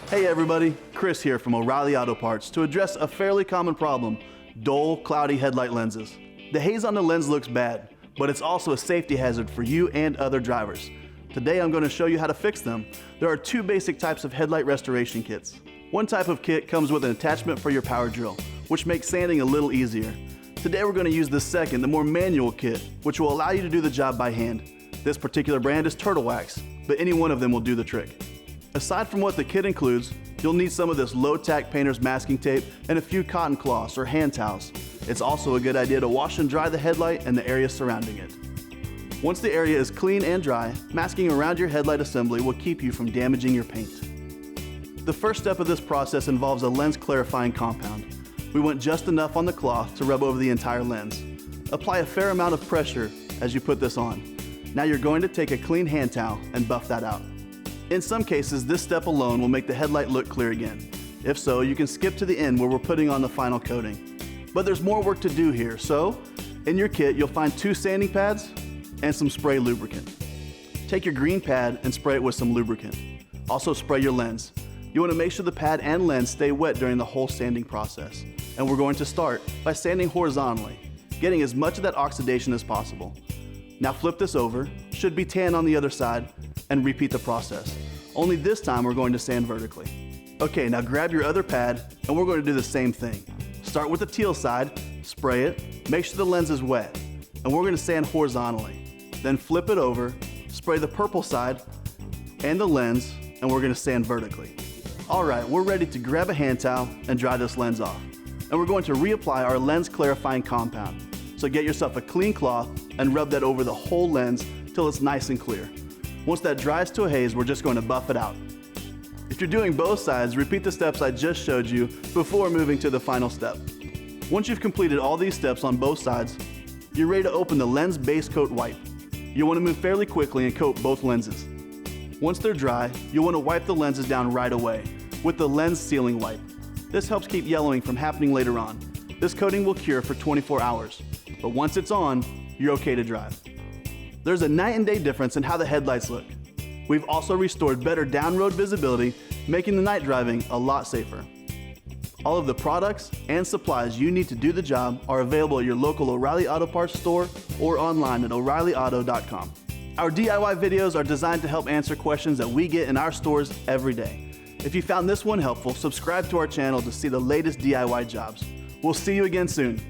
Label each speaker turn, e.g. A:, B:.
A: Hey everybody, Chris here from O'Reilly Auto Parts to address a fairly common problem, dull, cloudy headlight lenses. The haze on the lens looks bad, but it's also a safety hazard for you and other drivers. Today I'm going to show you how to fix them. There are two basic types of headlight restoration kits. One type of kit comes with an attachment for your power drill, which makes sanding a little easier. Today we're going to use the second, the more manual kit, which will allow you to do the job by hand. This particular brand is Turtle Wax, but any one of them will do the trick. Aside from what the kit includes, you'll need some of this low-tack painter's masking tape and a few cotton cloths or hand towels. It's also a good idea to wash and dry the headlight and the area surrounding it. Once the area is clean and dry, masking around your headlight assembly will keep you from damaging your paint. The first step of this process involves a lens clarifying compound. We want just enough on the cloth to rub over the entire lens. Apply a fair amount of pressure as you put this on. Now you're going to take a clean hand towel and buff that out. In some cases, this step alone will make the headlight look clear again. If so, you can skip to the end where we're putting on the final coating. But there's more work to do here, so in your kit you'll find 2 sanding pads and some spray lubricant. Take your green pad and spray it with some lubricant. Also spray your lens. You want to make sure the pad and lens stay wet during the whole sanding process. And we're going to start by sanding horizontally, getting as much of that oxidation as possible. Now flip this over, should be tan on the other side, and repeat the process. Only this time we're going to sand vertically. Okay, now grab your other pad and we're going to do the same thing. Start with the teal side, spray it, make sure the lens is wet, and we're going to sand horizontally. Then flip it over, spray the purple side and the lens, and we're going to sand vertically. Alright, we're ready to grab a hand towel and dry this lens off. And we're going to reapply our lens clarifying compound. So get yourself a clean cloth and rub that over the whole lens till it's nice and clear. Once that dries to a haze, we're just going to buff it out. If you're doing both sides, repeat the steps I just showed you before moving to the final step. Once you've completed all these steps on both sides, you're ready to open the lens base coat wipe. You'll want to move fairly quickly and coat both lenses. Once they're dry, you'll want to wipe the lenses down right away with the lens sealing wipe. This helps keep yellowing from happening later on. This coating will cure for 24 hours, but once it's on, you're okay to drive. There's a night and day difference in how the headlights look. We've also restored better down-road visibility, making the night driving a lot safer. All of the products and supplies you need to do the job are available at your local O'Reilly Auto Parts store or online at O'ReillyAuto.com. Our DIY videos are designed to help answer questions that we get in our stores every day. If you found this one helpful, subscribe to our channel to see the latest DIY jobs. We'll see you again soon.